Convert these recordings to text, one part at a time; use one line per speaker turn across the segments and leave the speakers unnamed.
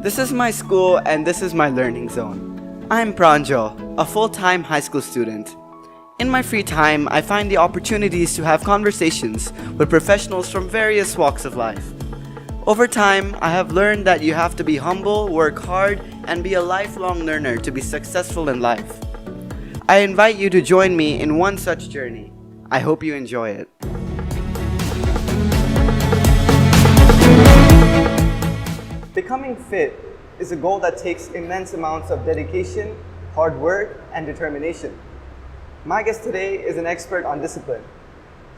This is my school and this is my learning zone. I'm Pranjal, a full-time high school student. In my free time, I find the opportunities to have conversations with professionals from various walks of life. Over time, I have learned that you have to be humble, work hard, and be a lifelong learner to be successful in life. I invite you to join me in one such journey. I hope you enjoy it. Becoming fit is a goal that takes immense amounts of dedication, hard work, and determination. My guest today is an expert on discipline.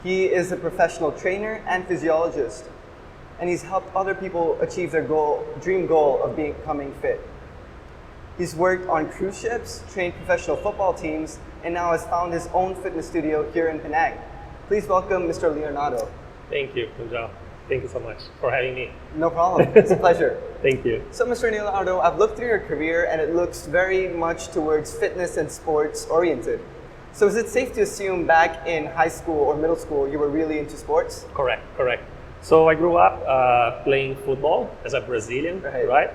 He is a professional trainer and physiologist, and he's helped other people achieve their dream goal of becoming fit. He's worked on cruise ships, trained professional football teams, and now has found his own fitness studio here in Penang. Please welcome Mr. Leonardo.
Thank you, Punjal. Thank you so much for having me.
No problem. It's a pleasure.
Thank you.
So, Mr. Leonardo, I've looked through your career and it looks very much towards fitness and sports oriented. So is it safe to assume back in high school or middle school you were really into sports?
Correct. So I grew up playing football as a Brazilian, right?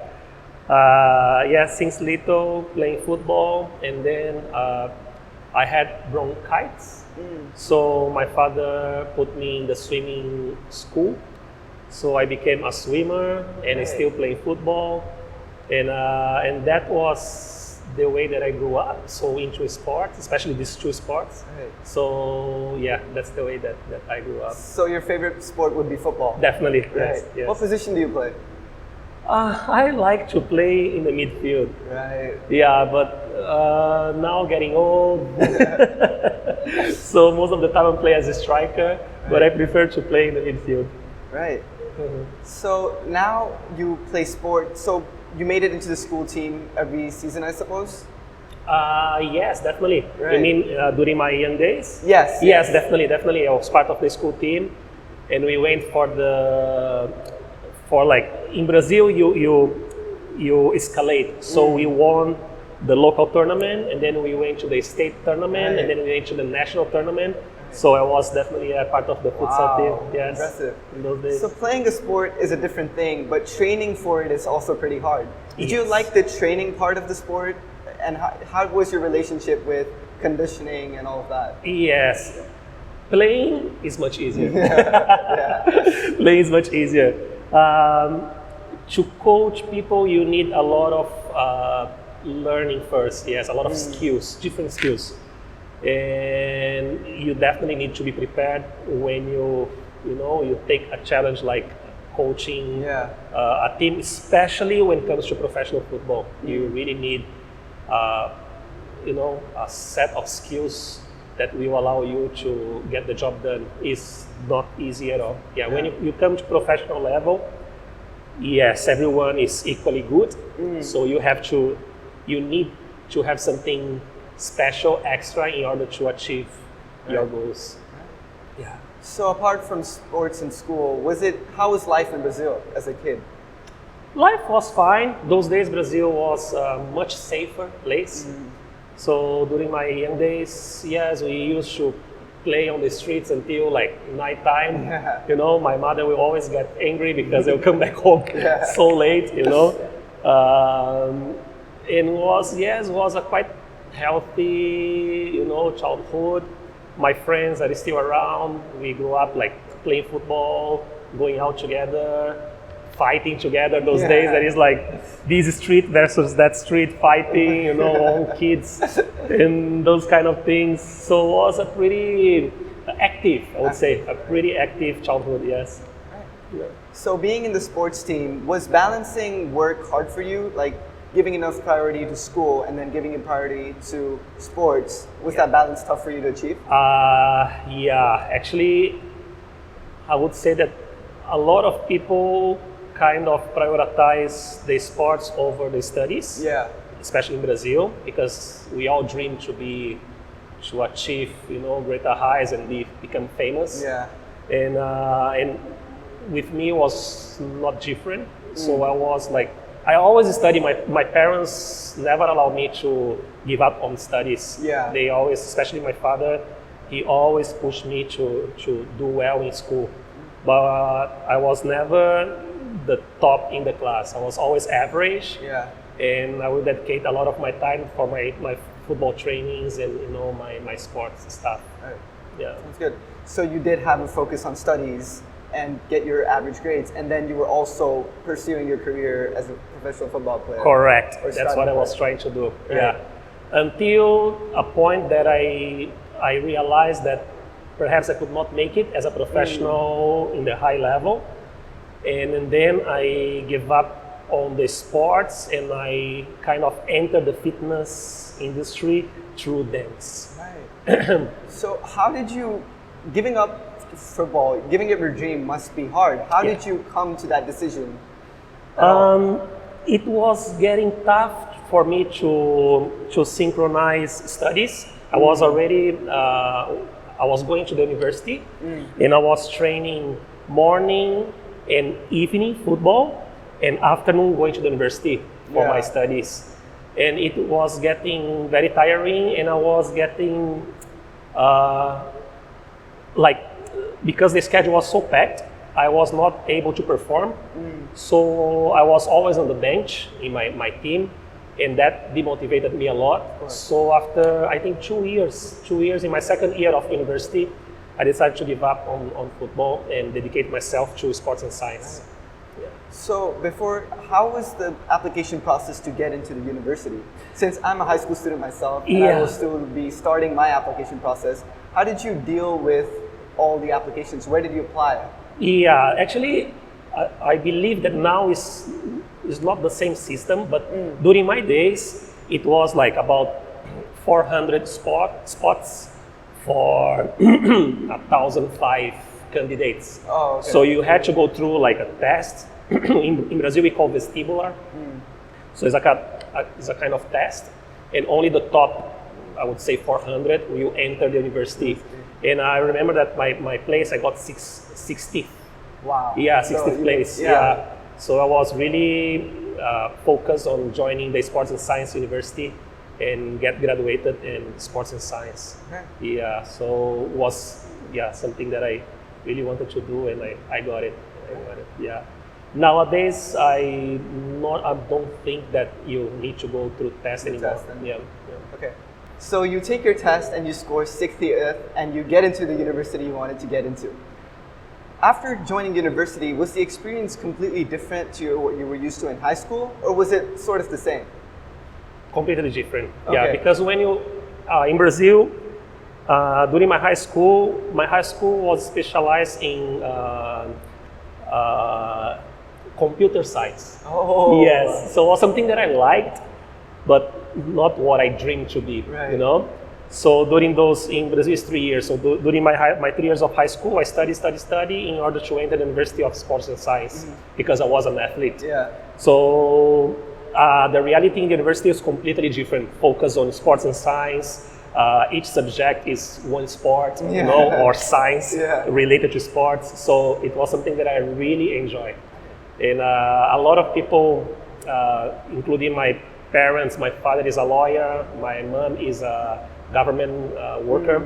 Since little playing football, and then I had bronchitis. So my father put me in the swimming school. So I became a swimmer, and I still playing football, and that was the way that I grew up. So into sports, especially these two sports. So yeah, that's the way that I grew up.
So your favorite sport would be football?
Definitely, yes.
What position do you play?
I like to play in the midfield.
Right.
Yeah, but now getting old, so most of the time I play as a striker, but I prefer to play in the midfield.
Right. So now you play sport. So you made it into the school team every season, I suppose?
Yes, definitely.
Right.
You mean during my young days?
Yes.
Yes, definitely. I was part of the school team, and we went for like in Brazil, you escalate. So we won the local tournament, and then we went to the state tournament, and then we went to the national tournament. So I was definitely a part of the futsal team. Yes,
impressive.
In those days.
So playing a sport is a different thing, but training for it is also pretty hard. Did you like the training part of the sport? And how was your relationship with conditioning and all of that?
Yes, playing is much easier. Playing is much easier. To coach people, you need a lot of learning first. Yes, a lot of skills, different skills, and you definitely need to be prepared when you take a challenge like coaching a team, especially when it comes to professional football. You really need a set of skills that will allow you to get the job done. Is not easy at all. When you come to professional level, yes, everyone is equally good. So you need to have something special, extra, in order to achieve your goals. Yeah.
So apart from sports in school, how was life in Brazil as a kid?
Life was fine. Those days, Brazil was a much safer place. So during my young days, yes, we used to play on the streets until like nighttime. My mother will always get angry because they'll come back home so late. It was a quite healthy, childhood. My friends are still around. We grew up like playing football, going out together, fighting together. Those days, that is like this street versus that street fighting, all kids and those kind of things. So it was a pretty active, I would say, a pretty active childhood, yes.
So being in the sports team, was balancing work hard for you? Like giving enough priority to school and then giving a priority to sports, was that balance tough for you to achieve?
Actually, I would say that a lot of people kind of prioritize the sports over the studies, especially in Brazil, because we all dream to achieve, greater highs and become famous. And with me, it was not different. So I was like, I always study. My parents never allowed me to give up on studies. They always, especially my father, he always pushed me to do well in school. But I was never the top in the class. I was always average.
Yeah.
And I would dedicate a lot of my time for my football trainings and my sports stuff.
Right.
Yeah.
That's good. So you did have a focus on studies and get your average grades, and then you were also pursuing your career as a professional football player.
Correct.
Or
That's what I was
starting
trying to do.
Right.
Yeah. Until a point that I realized that perhaps I could not make it as a professional in the high level, and then I gave up on the sports and I kind of entered the fitness industry through dance.
Right. So how did you, giving up football, giving up your dream must be hard. How did you come to that decision?
It was getting tough for me to synchronize studies. I was already, I was going to the university and I was training morning and evening football and afternoon going to the university for my studies. And it was getting very tiring and I was getting, because the schedule was so packed, I was not able to perform. So I was always on the bench in my team, and that demotivated me a lot. So after I think 2 years in my second year of university, I decided to give up on football and dedicate myself to sports and science. Yeah.
So how was the application process to get into the university? Since I'm a high school student myself, and I will still be starting my application process, how did you deal with all the applications? Where did you apply?
Yeah, actually, I believe that now is not the same system, but during my days, it was like about 400 spots for 1,005 candidates.
Oh, okay.
So you had to go through like a test. In Brazil, we call vestibular. So it's a kind of test, and only the top, I would say 400, will enter the university. And I remember that my place, I got 60th.
Wow.
Yeah, 60th place. Yeah. So I was really focused on joining the Sports and Science University and get graduated in Sports and Science.
Okay.
Yeah, so it was something that I really wanted to do, and I got it. Yeah. Nowadays, I don't think that you need to go through tests anymore. Yeah.
Okay. So you take your test and you score 60th and you get into the university you wanted to get into. After joining university, was the experience completely different to what you were used to in high school, or was it sort of the same?
Completely different.
Okay.
Yeah, because when you in Brazil, during my high school was specialized in computer science.
Oh.
Yes, so it was something that I liked, but not what I dreamed to be.
Right.
You know. So during those, in Brazil is 3 years. So during my 3 years of high school, I study in order to enter the University of Sports and Science because I was an athlete.
Yeah.
So the reality in the university is completely different. Focus on sports and science. Each subject is one sport, you know, or science related to sports. So it was something that I really enjoyed. And a lot of people, including my parents, my father is a lawyer, my mom is a government worker,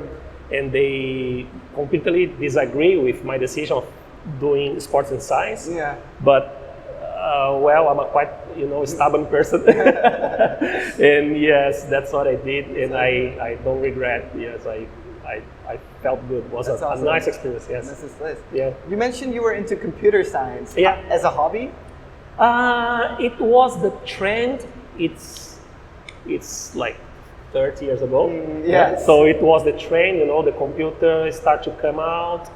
and they completely disagree with my decision of doing sports and science.
Yeah.
But I'm a quite stubborn person, and yes, that's what I did, and I don't regret. Yes, I felt good. It was a nice experience. Yes.
This is nice.
Yeah.
You mentioned you were into computer science.
Yeah.
As a hobby?
It was the trend. It's like 30 years ago.
Yes.
So it was the trend, the computer start to come out.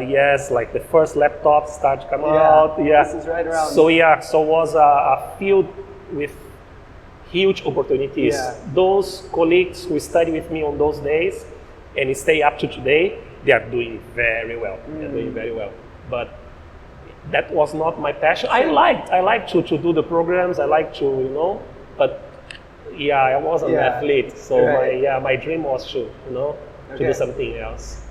Yes, like the first laptop start to come out. Yeah.
This is right around.
So so it was a field with huge opportunities.
Yeah.
Those colleagues who study with me on those days and stay up to today, they are doing very well. They're doing very well. But that was not my passion. I liked to do the programs. I liked to, but I was an athlete. So my dream was to do something else.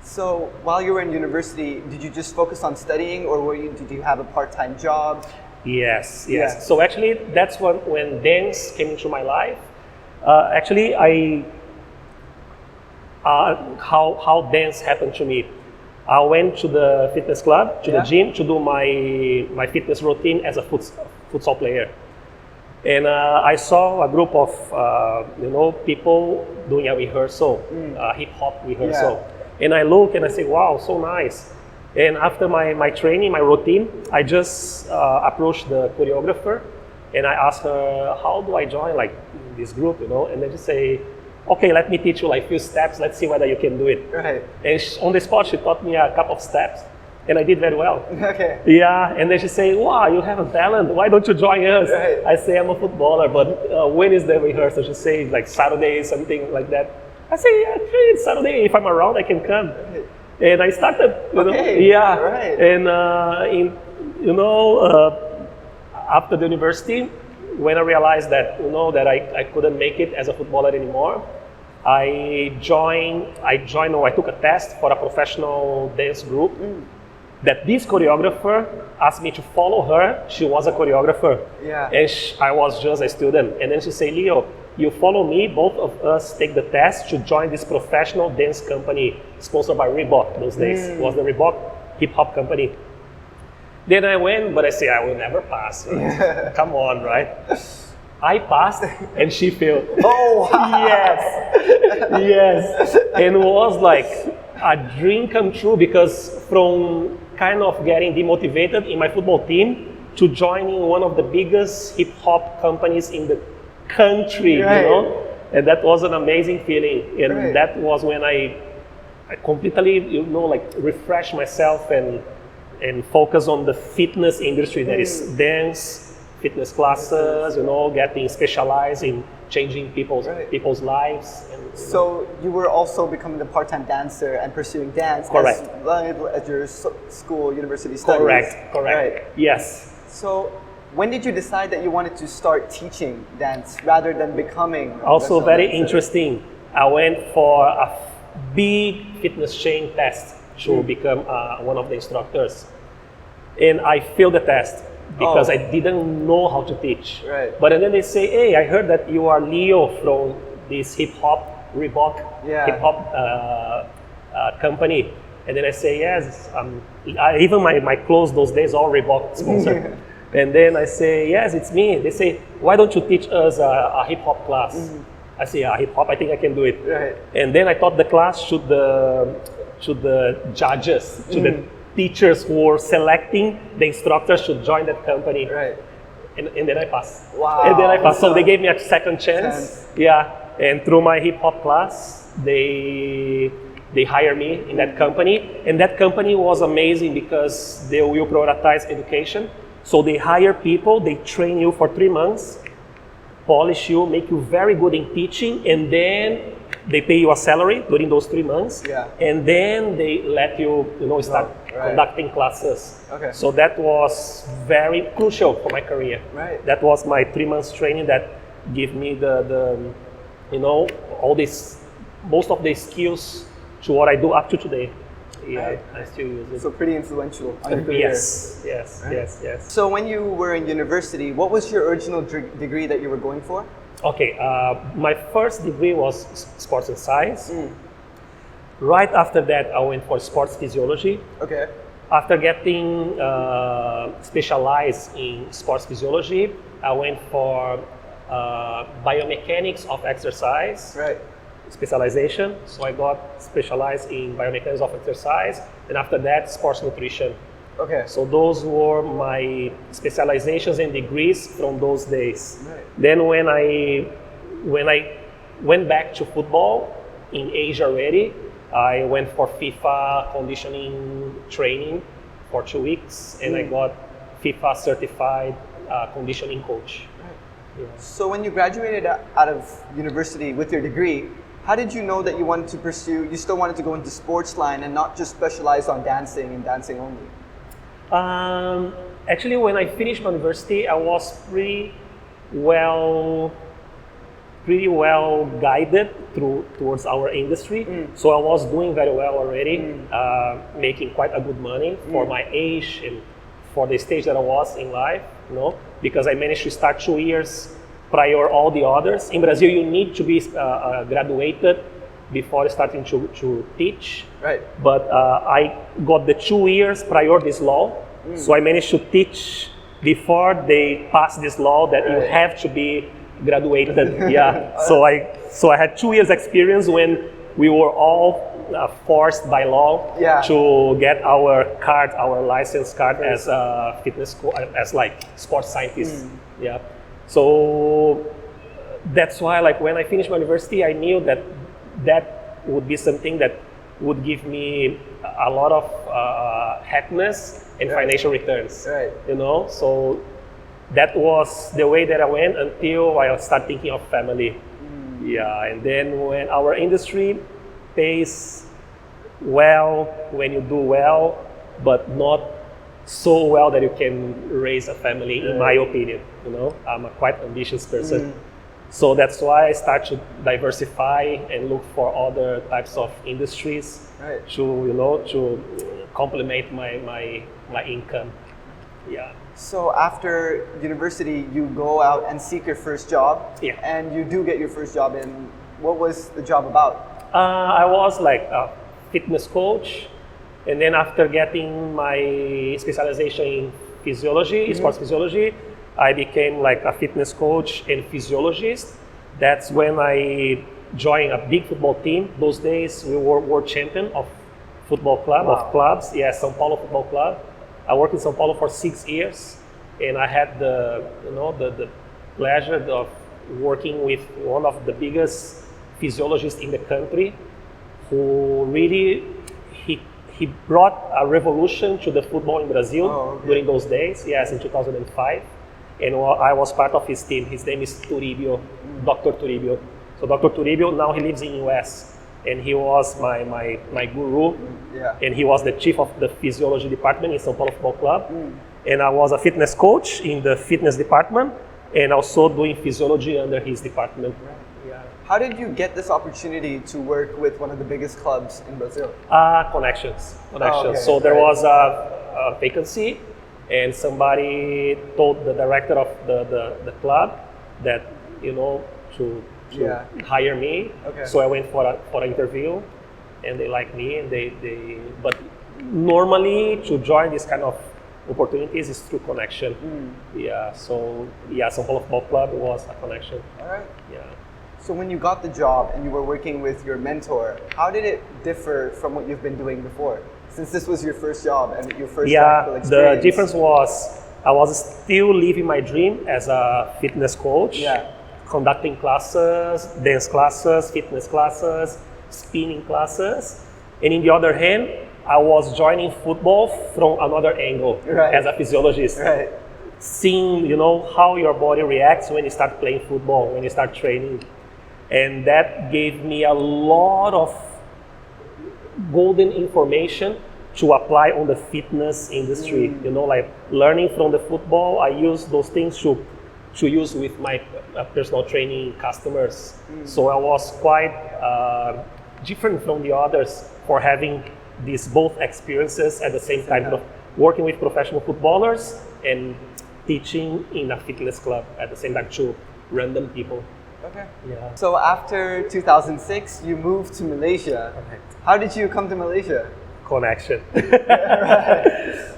So while you were in university, did you just focus on studying, or did you have a part-time job?
Yes. Yeah. So actually, that's when dance came into my life. Actually, how dance happened to me. I went to the fitness club, to the gym, to do my fitness routine as a futsal player. And I saw a group of people doing a rehearsal, hip hop rehearsal. And I look and I say, wow, so nice. And after my training, my routine, I just approached the choreographer and I asked her, how do I join like this group, And they just say, okay, let me teach you like few steps. Let's see whether you can do it.
Right.
And on the spot, she taught me a couple of steps. And I did very well.
Okay.
Yeah, and then she say, wow, you have a talent. Why don't you join us?
Right.
I say, I'm a footballer, but when is the rehearsal? She say, like Saturday, something like that. I say, yeah, it's Saturday. If I'm around, I can come. Right. And I started, yeah.
Right.
And after the university, when I realized that, that I couldn't make it as a footballer anymore, I took a test for a professional dance group. That this choreographer asked me to follow her. She was a choreographer, and I was just a student. And then she said, Leo, you follow me, both of us take the test to join this professional dance company sponsored by Reebok those days. It was the Reebok hip hop company. Then I went, but I say, I will never pass. Right? Come on, right? I passed and she failed.
Oh, wow.
Yes. And it was like a dream come true, because from kind of getting demotivated in my football team to joining one of the biggest hip hop companies in the country, and that was an amazing feeling. And that was when I completely, refreshed myself and focus on the fitness industry, that is dance, fitness classes, getting specialized in changing people's lives. And,
so you were also becoming a part-time dancer and pursuing dance as your school, university studies.
Correct. Right. Yes.
So when did you decide that you wanted to start teaching dance rather than becoming a
also very
dancer?
Interesting. I went for a big fitness chain test to become one of the instructors. And I failed the test because I didn't know how to teach.
Right.
But then they say, hey, I heard that you are Leo from this hip hop, Reebok hip hop company. And then I say, yes. Even my clothes those days all Reebok sponsored. And then I say, yes, it's me. They say, why don't you teach us a hip hop class? I say, hip hop, I think I can do it.
Right.
And then I taught the class to the judges, to the teachers who were selecting the instructors to join that company.
Right.
And then I passed.
Wow.
And then I passed. So they gave me a second chance. Yeah. And through my hip hop class, they hired me in that company. And that company was amazing because they will prioritize education. So they hire people, they train you for 3 months, polish you, make you very good in teaching, and then they pay you a salary during those 3 months.
Yeah.
And then they let you, start conducting classes.
Okay.
So that was very crucial for my career.
Right.
That was my 3 months training that gave me all this, most of the skills to what I do up to today. Yeah, I still use it.
So pretty influential on your career.
Yes.
So when you were in university, what was your original degree that you were going for?
Okay, my first degree was sports and science. Right after that, I went for sports physiology.
Okay.
After getting specialized in sports physiology, I went for biomechanics of exercise.
Right.
Specialization. So I got specialized in biomechanics of exercise, and after that, sports nutrition.
Okay.
So those were my specializations and degrees from those days.
Right.
Then when I went back to football in Asia already, I went for FIFA conditioning training for 2 weeks, and I got FIFA certified conditioning coach.
Right.
Yeah.
So when you graduated out of university with your degree, how did you know that you still wanted to go into sports line and not just specialize on dancing and dancing only?
Actually, when I finished my university, I was pretty well guided towards our industry. So I was doing very well already, making quite a good money for my age and for the stage that I was in life, because I managed to start 2 years prior all the others. In Brazil, you need to be graduated before starting to teach.
Right.
But I got the 2 years prior this law, so I managed to teach before they passed this law that you have to be graduated. Yeah. So I had 2 years experience when we were all forced by law to get our card, our license card as a fitness as like sports scientist. Yeah. So that's why, like, when I finished my university, I knew that that would be something that would give me a lot of happiness and financial returns.
Right.
You know, so that was the way that I went until I started thinking of family. Yeah, and then when our industry pays well, when you do well, but not so well that you can raise a family, in my opinion. You know, I'm a quite ambitious person. So that's why I start to diversify and look for other types of industries to, you know, to complement my income. Yeah.
So after university, you go out and seek your first job.
Yeah.
And you do get your first job. And what was the job about?
I was like a fitness coach, and then after getting my specialization in physiology, sports physiology, I became like a fitness coach and physiologist. That's when I joined a big football team. Those days we were world champion of football club, of clubs. Yeah, São Paulo Football Club. I worked in São Paulo for 6 years, and I had the pleasure of working with one of the biggest physiologists in the country, who really he brought a revolution to the football in Brazil during those days. Yes, in 2005. And I was part of his team. His name is Turibio, Dr. Turibio. So Dr. Turibio, now he lives in US, and he was my guru, and he was the chief of the physiology department in São Paulo Football Club. And I was a fitness coach in the fitness department, and also doing physiology under his department. Yeah.
How did you get this opportunity to work with one of the biggest clubs in Brazil?
Connections. So there was a vacancy, and somebody told the director of the club that, you know, to hire me. So I went for an interview, and they liked me, and but normally to join this kind of opportunities is through connection. Yeah, so São Paulo Football Club was a connection.
All right.
Yeah.
So when you got the job and you were working with your mentor, how did it differ from what you've been doing before? Since this was your first job and your first practical experience.
The difference was I was still living my dream as a fitness coach, conducting classes, dance classes, fitness classes, spinning classes. And in the other hand, I was joining football from another angle as a physiologist. Seeing, you know, how your body reacts when you start playing football, when you start training. And that gave me a lot of golden information to apply on the fitness industry. You know, like learning from the football, I use those things to use with my personal training customers. So I was quite different from the others for having these both experiences at the same time, working with professional footballers and teaching in a fitness club at the same time to random people.
Okay. Yeah. So after 2006, you moved to Malaysia. How did you come to Malaysia?
Connection.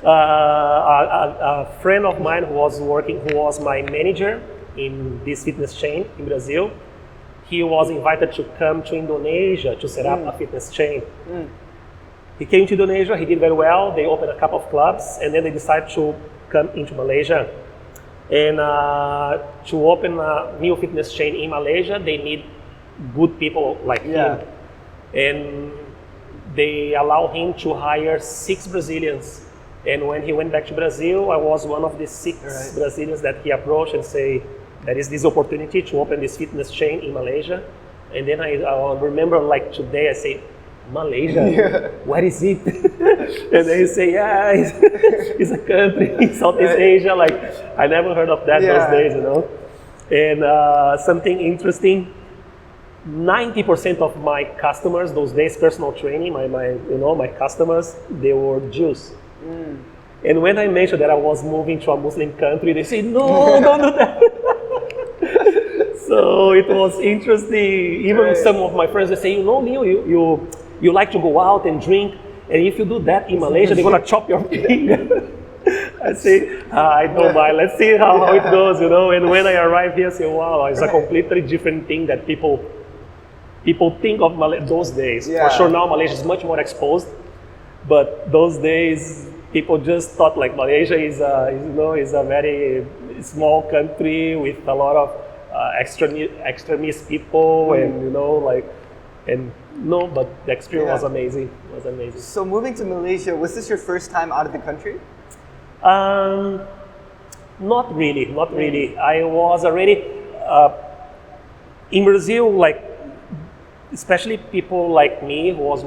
A friend of mine who was my manager in this fitness chain in Brazil, he was invited to come to Indonesia to set up a fitness chain. He came to Indonesia, he did very well, they opened a couple of clubs, and then they decided to come into Malaysia. And to open a new fitness chain in Malaysia, they need good people like him. And they allow him to hire 6 Brazilians. And when he went back to Brazil, I was one of the 6 Brazilians that he approached and say, there is this opportunity to open this fitness chain in Malaysia. And then I remember like today, I say, Malaysia, what is it? And then you say, it's a country in Southeast Asia. Like, I never heard of that those days, you know. And something interesting, 90% of my customers those days, personal training, my customers, they were Jews. And when I mentioned that I was moving to a Muslim country, they say, no, don't do that. So it was interesting. Even some of my friends, they say, Neil, you like to go out and drink, and if you do that in Malaysia, they're gonna chop your finger. I say, I don't mind. Let's see how it goes, And when I arrive here, I say, wow, it's a completely different thing that people think of those days.
Yeah.
For sure, now Malaysia is much more exposed, but those days people just thought like Malaysia is a very small country with a lot of extremist people, but the experience was amazing. It was amazing.
So moving to Malaysia, was this your first time out of the country?
Not really. I was already in Brazil, especially people like me, who was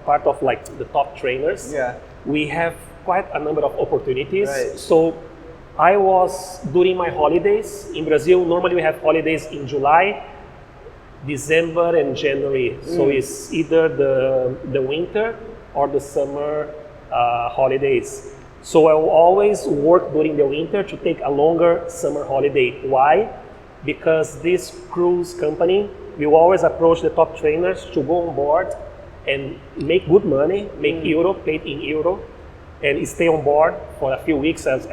part of the top trainers.
Yeah.
We have quite a number of opportunities.
Right.
So I was during my holidays in Brazil. Normally we have holidays in July, December, and January. So it's either the winter or the summer holidays. So I will always work during the winter to take a longer summer holiday. Why? Because this cruise company will always approach the top trainers to go on board and make good money, make euro, paid in euro, and stay on board for a few weeks as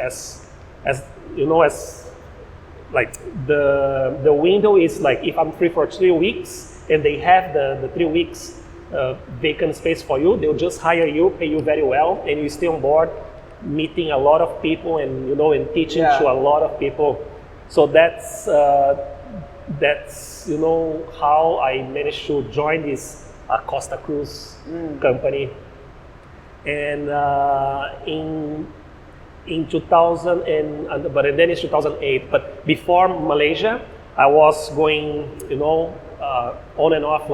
the window is if I'm free for 3 weeks and they have the 3 weeks vacant space for you, they'll just hire you, pay you very well, and you stay on board, meeting a lot of people and and teaching to a lot of people. So that's how I managed to join this Costa Cruise company. And in 2000 but then it's 2008. But before Malaysia, I was going on and off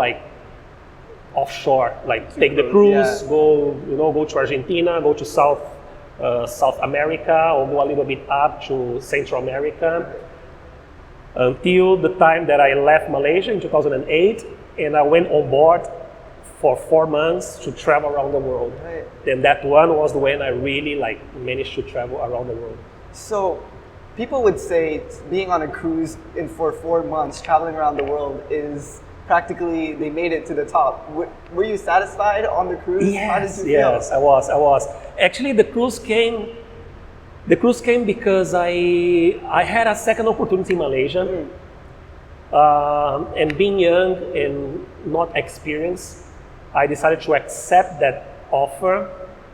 offshore, take the cruise, go to Argentina, go to South America, or go a little bit up to Central America, until the time that I left Malaysia in 2008, and I went on board for 4 months to travel around the world.
Right.
Then that one was when I really managed to travel around the world.
So people would say being on a cruise for 4 months, traveling around the world, is practically they made it to the top. Were you satisfied on the cruise?
Yes,
how did you feel?
Yes, I was. Actually, the cruise came because I had a second opportunity in Malaysia, and being young and not experienced, I decided to accept that offer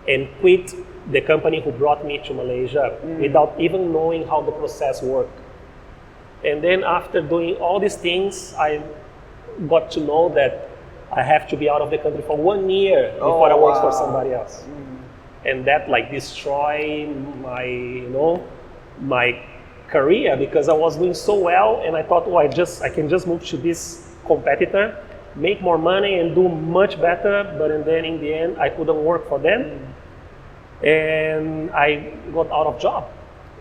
and quit the company who brought me to Malaysia without even knowing how the process worked. And then after doing all these things, I got to know that I have to be out of the country for 1 year before I work for somebody else. And that destroyed my career, because I was doing so well, and I thought, I can just move to this competitor, make more money and do much better, but then in the end I couldn't work for them, and I got out of job.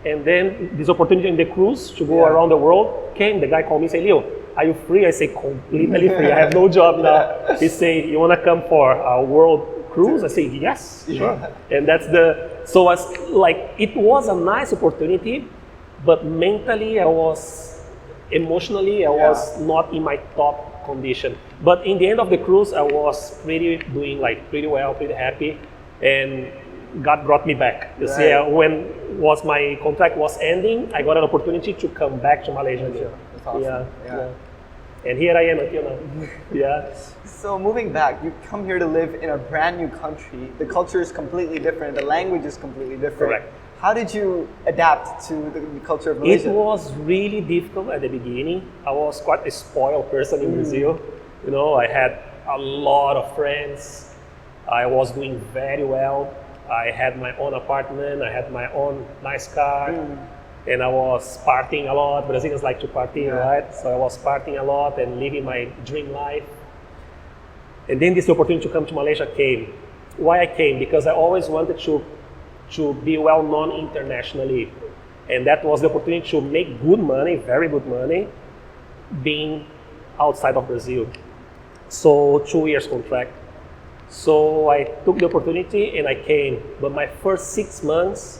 And then this opportunity in the cruise to go around the world came. The guy called me and said, Leo, are you free? I say, completely free. I have no job now. He say, you want to come for a world cruise? I say, yes, sure. And that's so it was a nice opportunity, but mentally emotionally I was not in my top condition. But in the end of the cruise, I was doing pretty well, pretty happy, and God brought me back. You see, when my contract was ending, I got an opportunity to come back to Malaysia.
That's awesome.
Yeah. And here I am until now. Yeah.
So moving back, you come here to live in a brand new country. The culture is completely different. The language is completely different.
Correct.
How did you adapt to the culture of Malaysia?
It was really difficult at the beginning. I was quite a spoiled person in Brazil. I had a lot of friends. I was doing very well. I had my own apartment. I had my own nice car. And I was partying a lot. Brazilians like to party, right? So I was partying a lot and living my dream life. And then this opportunity to come to Malaysia came. Why I came? Because I always wanted to be well known internationally. And that was the opportunity to make good money, very good money, being outside of Brazil. So 2 years contract. So I took the opportunity and I came. But my first 6 months,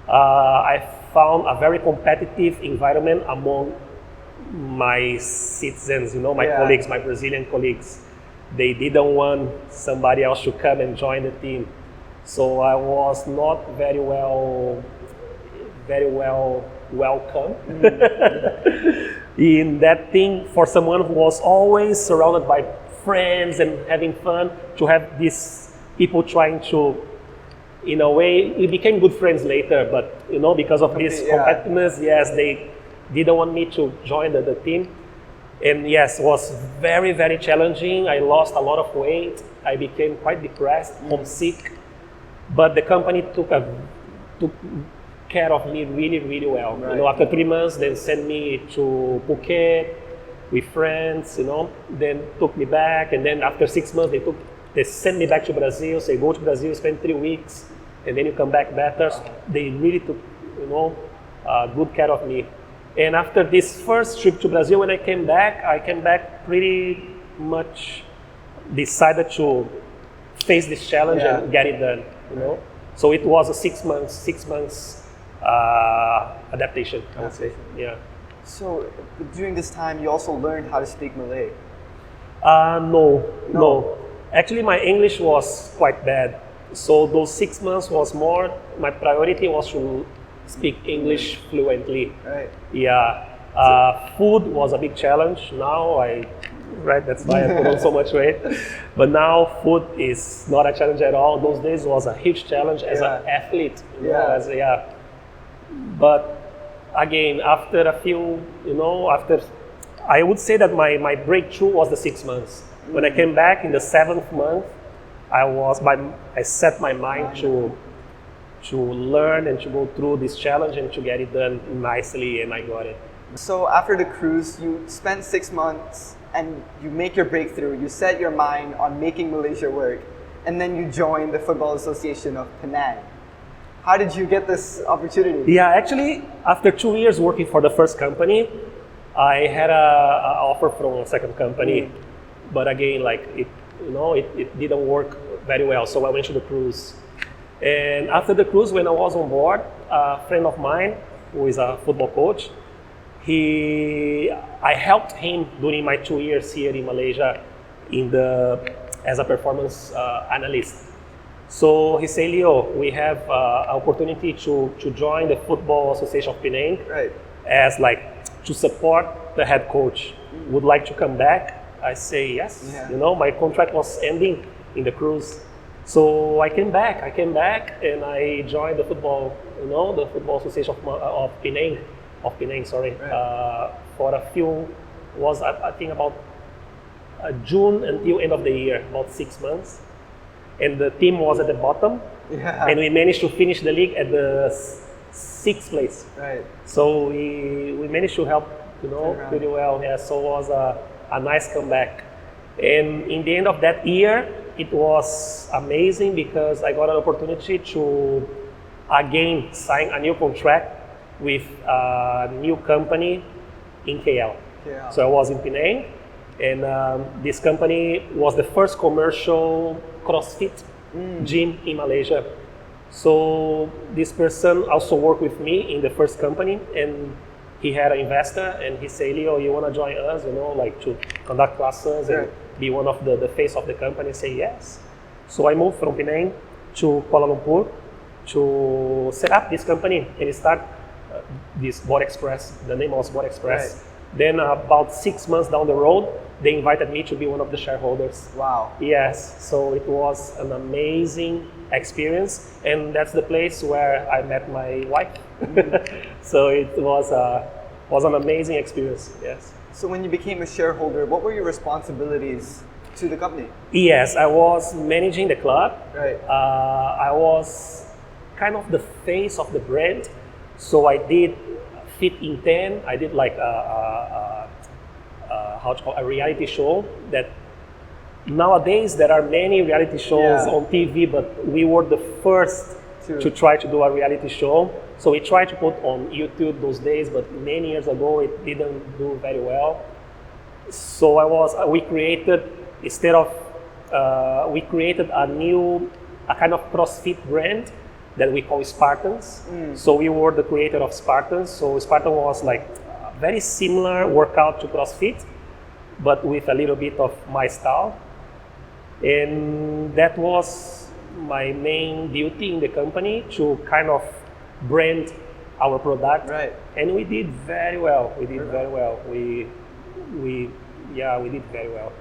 I found a very competitive environment among my citizens, my
Yeah.
colleagues, my Brazilian colleagues, they didn't want somebody else to come and join the team. So I was not very well welcome in that thing. For someone who was always surrounded by friends and having fun, to have these people trying to, in a way, we became good friends later, but because of this competitiveness, yes, they didn't want me to join the team. And yes, it was very, very challenging. I lost a lot of weight. I became quite depressed, homesick. But the company took care of me really, really well.
Right.
After 3 months, they sent me to Phuket with friends, then took me back. And then after 6 months, they sent me back to Brazil, say, go to Brazil, spend 3 weeks, and then you come back better. They really took, good care of me. And after this first trip to Brazil, when I came back pretty much decided to face this challenge and get it done, So it was a 6 months adaptation, I would say. Yeah.
So during this time, you also learned how to speak Malay?
No. Actually, my English was quite bad. So those 6 months was more, my priority was to speak English fluently.
Right.
Yeah. Food was a big challenge. Now that's why I put on so much weight. But now food is not a challenge at all. Those days was a huge challenge as an athlete. But again, after a few, I would say that my breakthrough was the 6 months. When I came back in the 7th month, I set my mind to learn and to go through this challenge and to get it done nicely, and I got it.
So after the cruise, you spent 6 months and you make your breakthrough. You set your mind on making Malaysia work, and then you join the Football Association of Penang. How did you get this opportunity?
Yeah, actually, after 2 years working for the first company, I had an offer from a second company, but again, it didn't work very well. So I went to the cruise, and after the cruise, when I was on board, a friend of mine who is a football coach, I helped him during my 2 years here in Malaysia as a performance analyst. So he said, Leo, we have an opportunity to join the Football Association of Penang,
right,
as to support the head coach. Would like to come back? I say yes.
Yeah.
My contract was ending in the cruise. So I came back and I joined the football, the Football Association of Penang,
right.
For a few, I think about June until end of the year, about 6 months. And the team was at the bottom, and we managed to finish the league at the 6th place.
Right.
So we managed to help, pretty well. Yeah. So it was a nice comeback. And in the end of that year, it was amazing because I got an opportunity to again sign a new contract with a new company in KL. So I was in Penang, and this company was the first commercial CrossFit gym in Malaysia. So this person also worked with me in the first company, and he had an investor, and he said, Leo, you want to join us, to conduct classes and be one of the face of the company? I say yes. So I moved from Penang to Kuala Lumpur to set up this company and start this Sport Express. The name was Sport Express.
Right.
Then about 6 months down the road, they invited me to be one of the shareholders.
Wow.
Yes, so it was an amazing experience, and that's the place where I met my wife. So it was an amazing experience. Yes.
So when you became a shareholder, what were your responsibilities to the company?
Yes, I was managing the club.
Right.
I was kind of the face of the brand. So I did Fit in 10. I did a reality show that nowadays there are many reality shows on TV, but we were the first to try to do a reality show. So we tried to put on YouTube those days, but many years ago it didn't do very well. So we created a kind of CrossFit brand that we call Spartans. So we were the creator of Spartans. So Spartan was very similar workout to CrossFit, but with a little bit of my style. And that was my main duty in the company, to kind of brand our product.
Right.
And we did very well. We did very well. We did very well.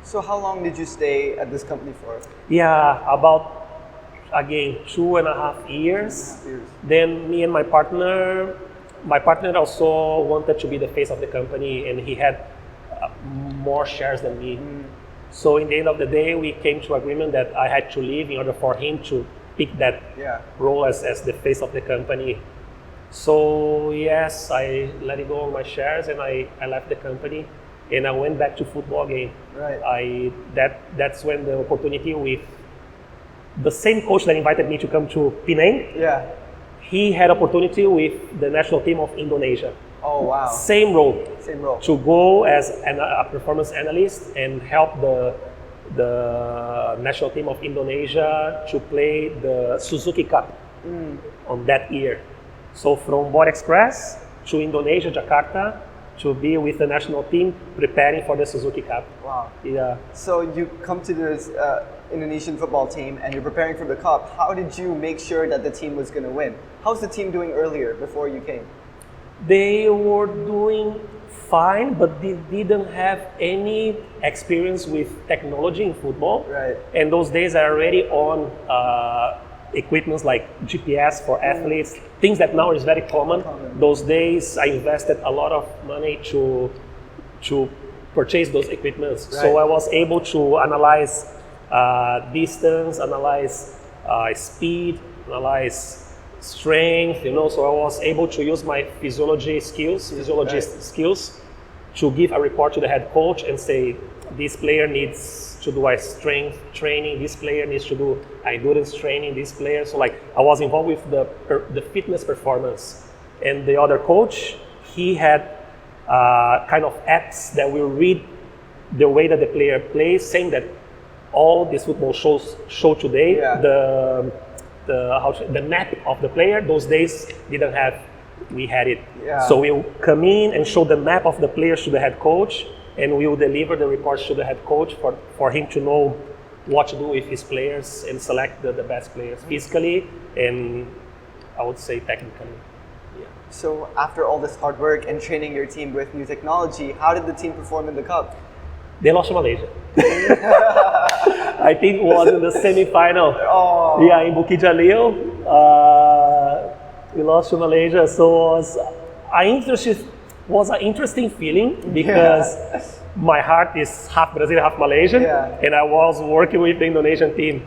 So how long did you stay at this company for?
Yeah, about, again, 2.5 years. Then me and my partner also wanted to be the face of the company, and he had more shares than me. So in the end of the day, we came to agreement that I had to leave in order for him to pick that role as the face of the company. So yes, I let go of my shares, and I left the company, and I went back to football again.
Right.
That's when the opportunity with the same coach that invited me to come to Penang.
Yeah.
He had opportunity with the national team of Indonesia.
Oh wow.
Same role.
Same role.
To go as a performance analyst and help the national team of Indonesia to play the Suzuki Cup on that year. So from Bor Express to Indonesia, Jakarta, to be with the national team preparing for the Suzuki Cup.
Wow.
Yeah.
So you come to this Indonesian football team and you're preparing for the cup. How did you make sure that the team was going to win? How's the team doing earlier before you came?
They were doing fine, but they didn't have any experience with technology in football.
Right.
And those days are already on equipments like GPS for athletes, things that now is very common. Those days I invested a lot of money to purchase those equipments.
Right.
So I was able to analyze distance, analyze speed, analyze strength, so I was able to use my physiologist skills to give a report to the head coach and say, this player needs to do a strength training, this player needs to do endurance training, this player. So like I was involved with the fitness performance. And the other coach, he had kind of apps that will read the way that the player plays, saying that all these football show today, the map of the player, those days didn't have, we had it.
Yeah.
So we'll come in and show the map of the players to the head coach, and we will deliver the reports to the head coach for him to know what to do with his players and select the best players physically and I would say technically. Yeah.
So after all this hard work and training your team with new technology, how did the team perform in the cup?
They lost to Malaysia. I think it was in the semi-final.
Oh.
Yeah, in Bukit Jalil. We lost to Malaysia, so it was an interesting feeling because my heart is half Brazilian, half Malaysian, and I was working with the Indonesian team.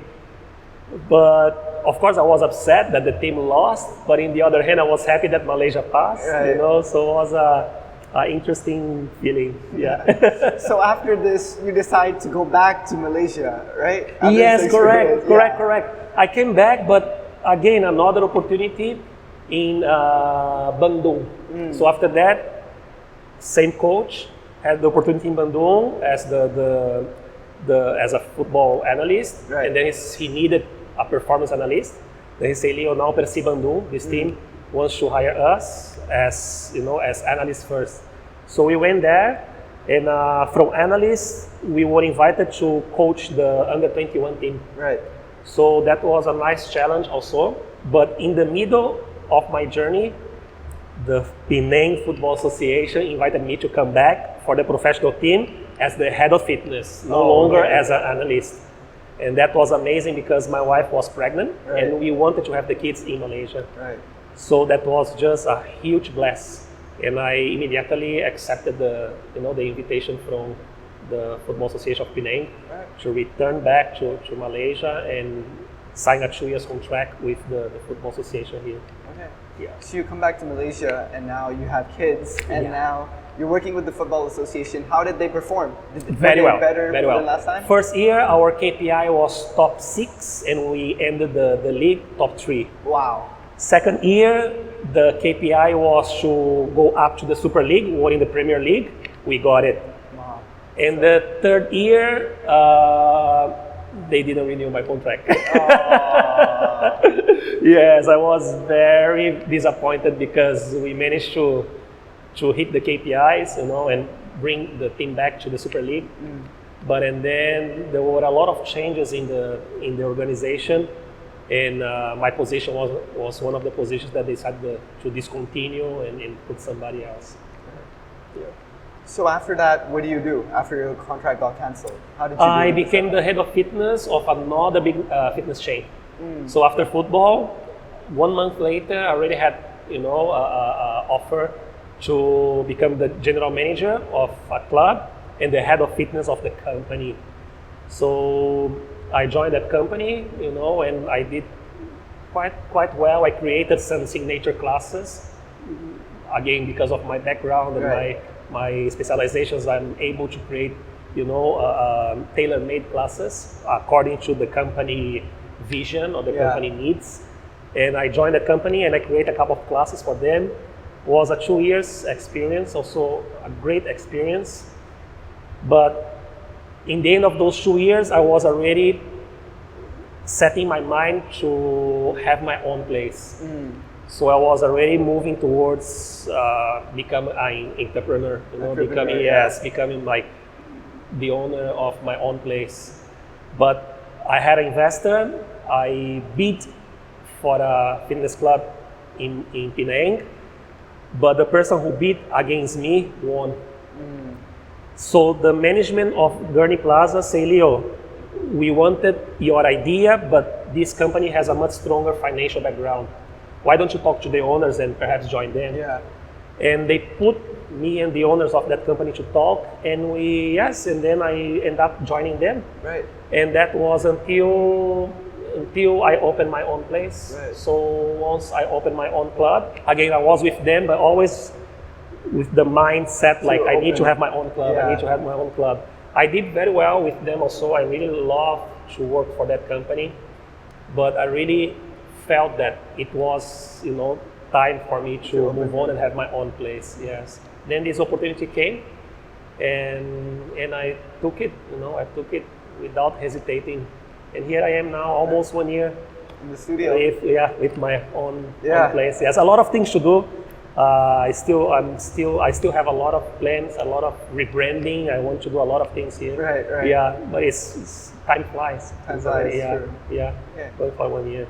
But of course, I was upset that the team lost. But in the other hand, I was happy that Malaysia passed.
Right.
So it was an interesting feeling. Yeah.
So after this, you decide to go back to Malaysia, right? After
Yes,
this
correct.
experience.
I came back, but again, another opportunity in Bandung. So after that, same coach had the opportunity in Bandung as as a football analyst, and then he needed a performance analyst. Then he said, "Leo, now Persi Bandung, this team wants to hire us as analysts first." So we went there, and from analysts, we were invited to coach the under-21 team.
Right.
So that was a nice challenge also. But in the middle of my journey, the Penang Football Association invited me to come back for the professional team as the head of fitness, no longer as an analyst. And that was amazing because my wife was pregnant and we wanted to have the kids in Malaysia.
Right.
So that was just a huge bless. And I immediately accepted the invitation from the Football Association of Penang to return back to Malaysia and sign a 2-year contract with the Football Association here.
Okay.
Yeah.
So you come back to Malaysia and now you have kids and now you're working with the Football Association. How did they perform?
Very well.
Better than last time?
First year, our KPI was top 6 and we ended the league top 3.
Wow.
Second year, the KPI was to go up to the Super League or in the Premier League. We got it.
Wow.
And the third year, they didn't renew my contract. Yes, I was very disappointed because we managed to to hit the KPIs, and bring the team back to the Super League. But and then there were a lot of changes in the organization, and my position was one of the positions that they decided to discontinue and put somebody else. Yeah.
So after that, what do you do after your contract got canceled? How did you
I became the head of fitness of another big fitness chain. So after football, 1 month later, I already had a offer to become the general manager of a club and the head of fitness of the company. So I joined that company, and I did quite well. I created some signature classes. Again, because of my background and my specializations, I'm able to create, tailor-made classes according to the company vision or the company needs. And I joined the company and I created a couple of classes for them. It was a 2 years experience, also a great experience. But in the end of those 2 years, I was already setting my mind to have my own place. So I was already moving towards becoming an entrepreneur, becoming like the owner of my own place. But I had an investor. I bid for a fitness club in Penang, but the person who bid against me won. So the management of Gurney Plaza say, Leo, we wanted your idea, but this company has a much stronger financial background. Why don't you talk to the owners and perhaps join them? And they put me and the owners of that company to talk, and then I end up joining them. And that was until I opened my own place. So once I opened my own club, again I was with them, but always with the mindset like I need to have my own club. I need to have my own club. I did very well with them also. I really love to work for that company, but I really felt that it was, time for me to move on and have my own place. Then this opportunity came, and I took it. I took it without hesitating, and here I am now, almost 1 year
in the studio.
With my own place. Yes, a lot of things to do. I still have a lot of plans, a lot of rebranding. I want to do a lot of things here. Yeah, but it's time flies.
Time flies.
Going for 1 year.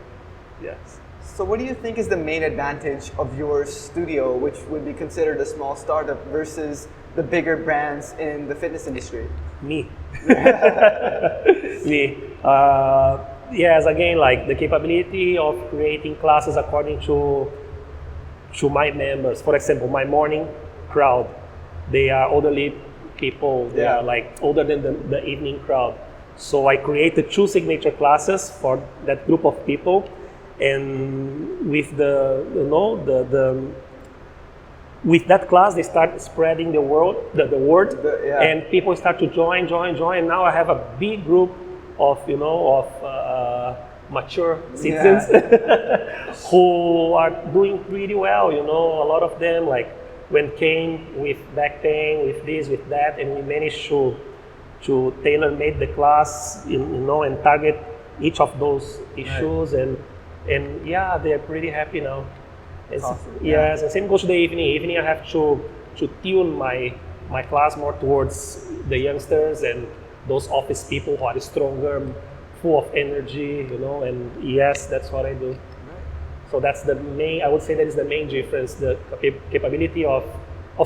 Yes.
So what do you think is the main advantage of your studio, which would be considered a small startup, versus the bigger brands in the fitness industry?
Me. Me. Yes, again, like the capability of creating classes according to my members. For example, my morning crowd, they are elderly people. They are like older than the evening crowd. So I created 2 signature classes for that group of people. And with with that class, they start spreading the word, and people start to join. And now I have a big group of mature citizens who are doing pretty well. A lot of them came with back pain, with this, with that, and we managed to tailor-made the class, and target each of those issues and they're pretty happy now.
Awesome.
Yes, and same goes to the evening. Evening I have to tune my class more towards the youngsters and those office people who are stronger, full of energy, and yes, that's what I do. So that's I would say that is the main difference, the capability of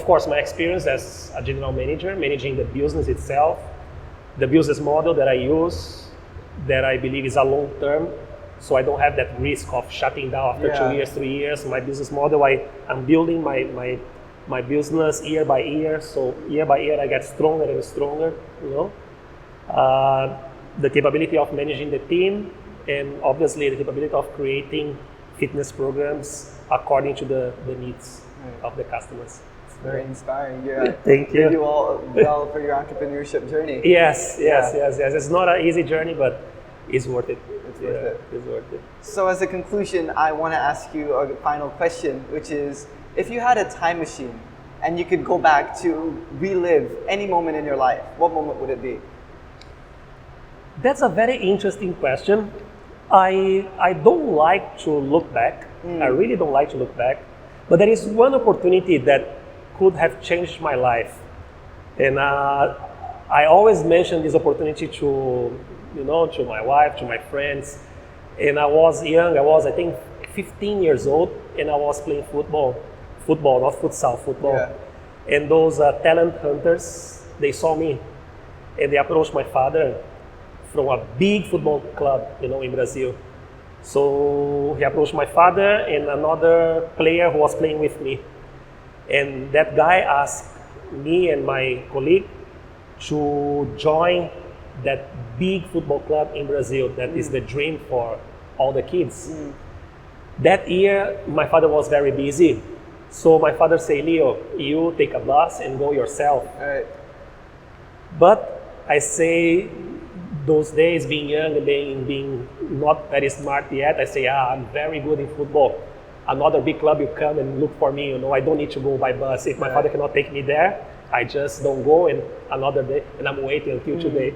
course, my experience as a general manager, managing the business itself, the business model that I use, that I believe is a long term. So I don't have that risk of shutting down after 2 years, 3 years. My business model, I'm building my business year by year. So year by year, I get stronger and stronger. The capability of managing the team, and obviously the capability of creating fitness programs according to the needs of the customers.
It's very inspiring.
Thank you.
You do all well for your entrepreneurship journey.
Yes. It's not an easy journey, but it's worth it. It's worth it.
So as a conclusion, I want to ask you a final question, which is, if you had a time machine and you could go back to relive any moment in your life, what moment would it be?
That's a very interesting question. I don't like to look back. I really don't like to look back. But there is one opportunity that could have changed my life. And I always mention this opportunity to, to my wife, to my friends. And I was young, I think 15 years old, and I was playing football, not futsal, football.
Yeah.
And those talent hunters, they saw me, and they approached my father from a big football club, in Brazil. So he approached my father and another player who was playing with me. And that guy asked me and my colleague to join that big football club in Brazil. That is the dream for all the kids. That year, my father was very busy. So my father said, Leo, you take a bus and go yourself.
Right.
But I say, those days, being young and being not very smart yet, I say, I'm very good in football. Another big club, you come and look for me, I don't need to go by bus. If my father cannot take me there, I just don't go, and another day, and I'm waiting until today.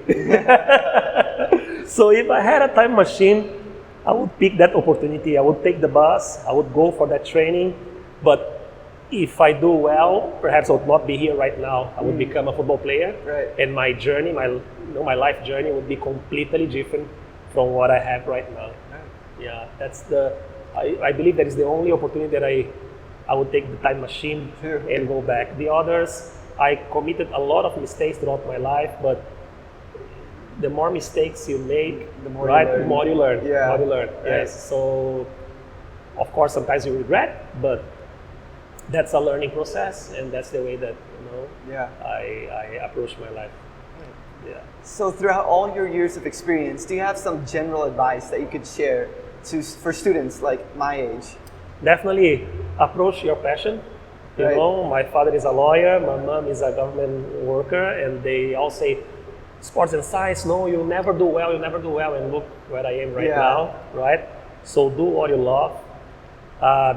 So if I had a time machine, I would pick that opportunity. I would take the bus, I would go for that training, but if I do well, perhaps I would not be here right now. I would become a football player, and my journey, my life journey would be completely different from what I have right now. Yeah, that's I believe that is the only opportunity that I would take the time machine and go back. The others, I committed a lot of mistakes throughout my life, but the more mistakes you make, the more you learn. Yes. So, of course, sometimes you regret, but that's a learning process, and that's the way that I approach my life. Yeah.
So, throughout all your years of experience, do you have some general advice that you could share for students like my age?
Definitely approach your passion. My father is a lawyer, my mom is a government worker, and they all say, sports and science, no, you'll never do well, and look where I am right now, right? So do what you love,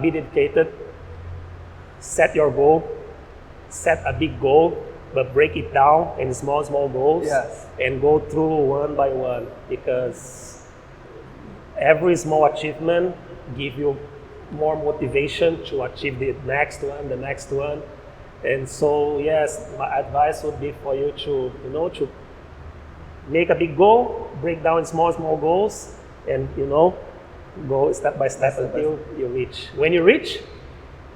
be dedicated, set your goal, set a big goal, but break it down in small goals, and go through one by one, because every small achievement gives you more motivation to achieve the next one. And so, yes, my advice would be for you to, to make a big goal, break down in small goals, and, go step by step until you reach. When you reach,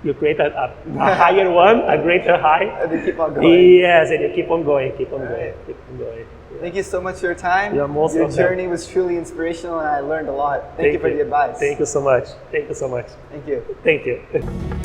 you create a higher one, a greater high.
And you keep on going.
Yes, and you keep on going. Yeah.
Thank you so much for your time.
You're most
Your
welcome.
journey was truly inspirational, and I learned a lot. Thank you for the advice.
Thank you so much.
Thank you.
Thank you.